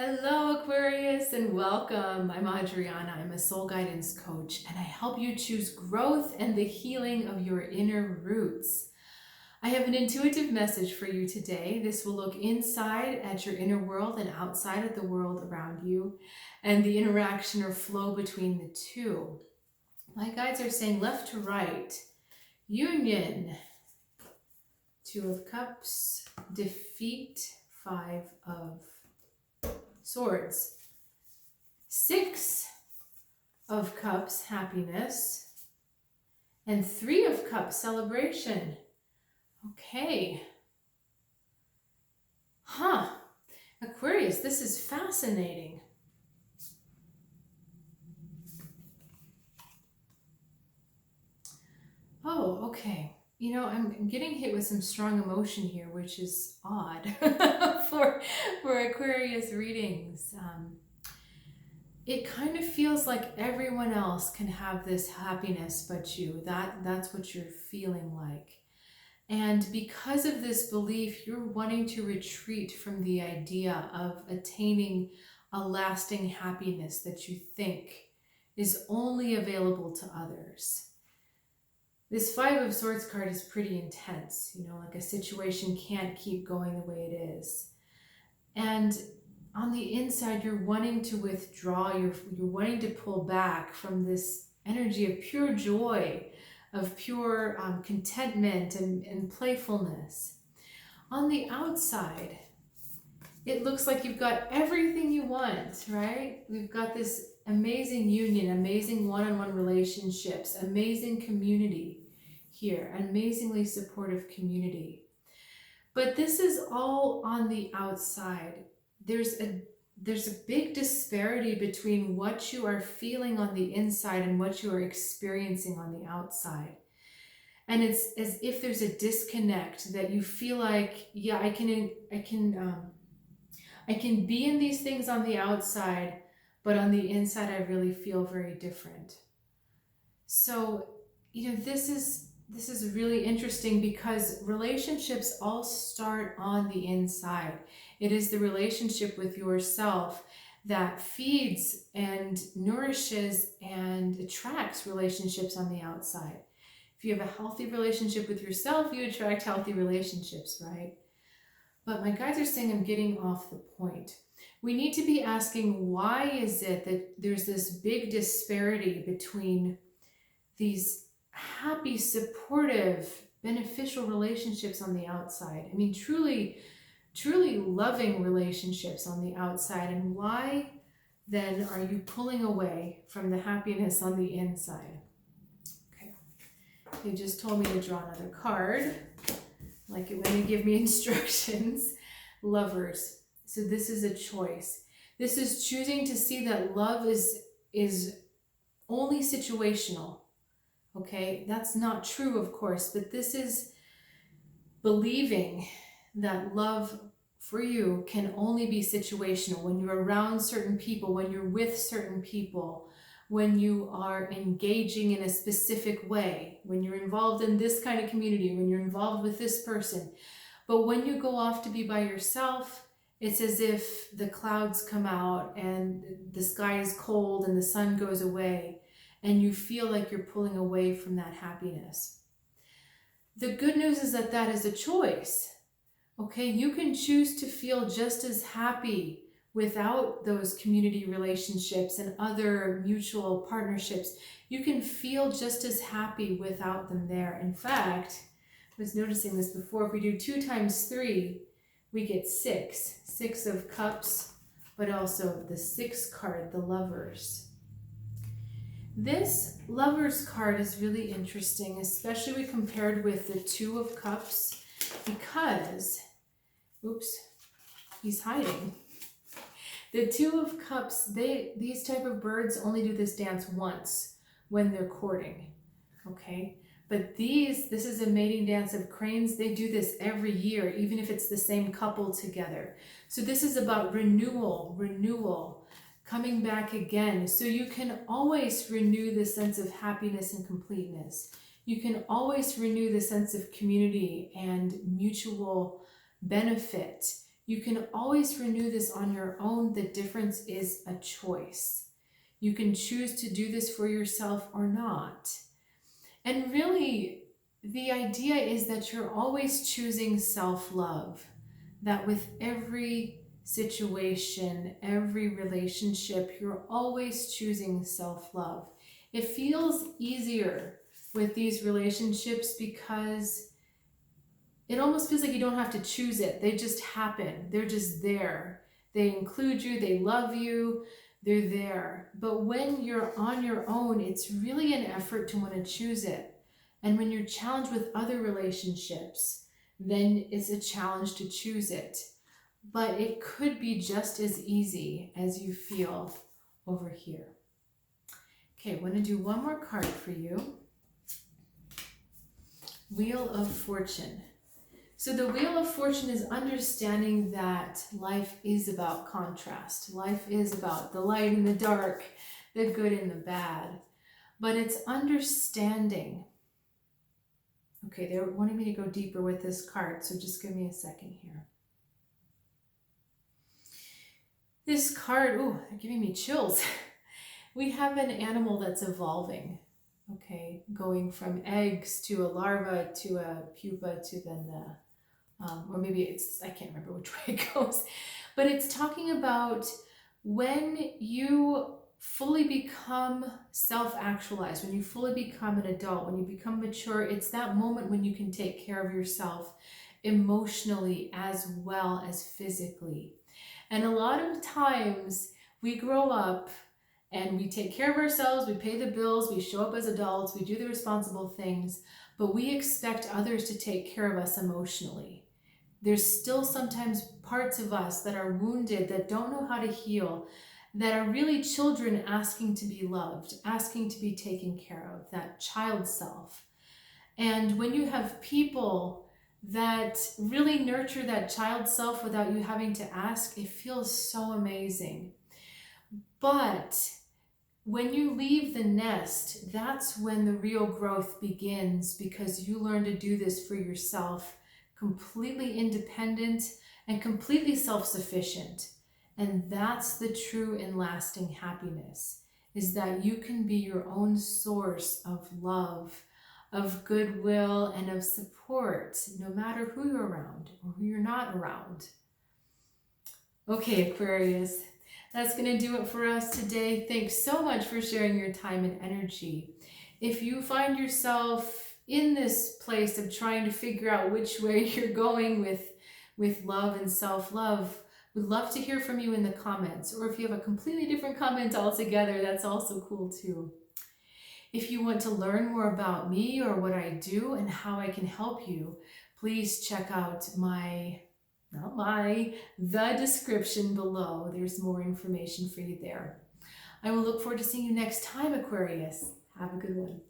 Hello, Aquarius, and welcome. I'm Adriana. I'm a soul guidance coach, and I help you choose growth and the healing of your inner roots. I have an intuitive message for you today. This will look inside at your inner world and outside at the world around you, and the interaction or flow between the two. My guides are saying left to right, union, Two of Cups, defeat, Five of Swords, Six of Cups, happiness, and Three of Cups, celebration. Okay. Aquarius, this is fascinating. Oh, okay. You know, I'm getting hit with some strong emotion here, which is odd for Aquarius readings. It kind of feels like everyone else can have this happiness but you. That's what you're feeling like. And because of this belief, you're wanting to retreat from the idea of attaining a lasting happiness that you think is only available to others. This Five of Swords card is pretty intense, you know, like a situation can't keep going the way it is. And on the inside, you're wanting to withdraw, you're wanting to pull back from this energy of pure joy, of pure contentment and playfulness. On the outside, it looks like you've got everything you want, right? We've got this amazing union, amazing one-on-one relationships, amazing community here, amazingly supportive community. But this is all on the outside. There's a big disparity between what you are feeling on the inside and what you are experiencing on the outside. And it's as if there's a disconnect that you feel like, yeah, I can be in these things on the outside, but on the inside, I really feel very different. So, you know, this is really interesting because relationships all start on the inside. It is the relationship with yourself that feeds and nourishes and attracts relationships on the outside. If you have a healthy relationship with yourself, you attract healthy relationships, right? But my guides are saying I'm getting off the point. We need to be asking, why is it that there's this big disparity between these happy, supportive, beneficial relationships on the outside? I mean, truly loving relationships on the outside. And why then are you pulling away from the happiness on the inside? Okay. They just told me to draw another card, like it when they give me instructions. Lovers. So this is a choice. This is choosing to see that love is only situational. Okay, that's not true, of course, but this is believing that love for you can only be situational when you're around certain people, when you're with certain people, when you are engaging in a specific way, when you're involved in this kind of community, when you're involved with this person. But when you go off to be by yourself, it's as if the clouds come out and the sky is cold and the sun goes away, and you feel like you're pulling away from that happiness. The good news is that that is a choice. Okay, you can choose to feel just as happy without those community relationships and other mutual partnerships. You can feel just as happy without them there. In fact, I was noticing this before, if we do 2 times 3, we get 6. 6 of Cups, but also the 6th card, the Lovers. This Lovers card is really interesting, especially when compared with the 2 of Cups, because, oops, he's hiding. The 2 of Cups, these type of birds only do this dance once when they're courting, okay? But this is a mating dance of cranes. They do this every year, even if it's the same couple together. So this is about renewal, coming back again. So you can always renew the sense of happiness and completeness. You can always renew the sense of community and mutual benefit. You can always renew this on your own. The difference is a choice. You can choose to do this for yourself or not. And really, the idea is that you're always choosing self-love, that with every situation, every relationship, you're always choosing self-love. It feels easier with these relationships because it almost feels like you don't have to choose it. They just happen. They're just there. They include you. They love you. They're there. But when you're on your own, it's really an effort to want to choose it. And when you're challenged with other relationships, then it's a challenge to choose it. But it could be just as easy as you feel over here. Okay, I want to do one more card for you. Wheel of Fortune. So the Wheel of Fortune is understanding that life is about contrast. Life is about the light and the dark, the good and the bad. But it's understanding. Okay, they're wanting me to go deeper with this card, so just give me a second here. This card, ooh, they're giving me chills. We have an animal that's evolving, okay, going from eggs to a larva to a pupa to then the, or maybe it's, I can't remember which way it goes, but it's talking about when you fully become self-actualized, when you fully become an adult, when you become mature, it's that moment when you can take care of yourself emotionally as well as physically. And a lot of times we grow up and we take care of ourselves, we pay the bills, we show up as adults, we do the responsible things, but we expect others to take care of us emotionally. There's still sometimes parts of us that are wounded, that don't know how to heal, that are really children asking to be loved, asking to be taken care of, that child self. And when you have people that really nurture that child self without you having to ask, it feels so amazing. But when you leave the nest, that's when the real growth begins, because you learn to do this for yourself, completely independent and completely self-sufficient. And that's the true and lasting happiness, is that you can be your own source of love, of goodwill, and of support, no matter who you're around or who you're not around. Okay, Aquarius, that's going to do it for us today. Thanks so much for sharing your time and energy. If you find yourself in this place of trying to figure out which way you're going with love and self-love, we'd love to hear from you in the comments. Or if you have a completely different comment altogether, that's also cool too. If you want to learn more about me or what I do and how I can help you, please check out the description below. There's more information for you there. I will look forward to seeing you next time, Aquarius. Have a good one.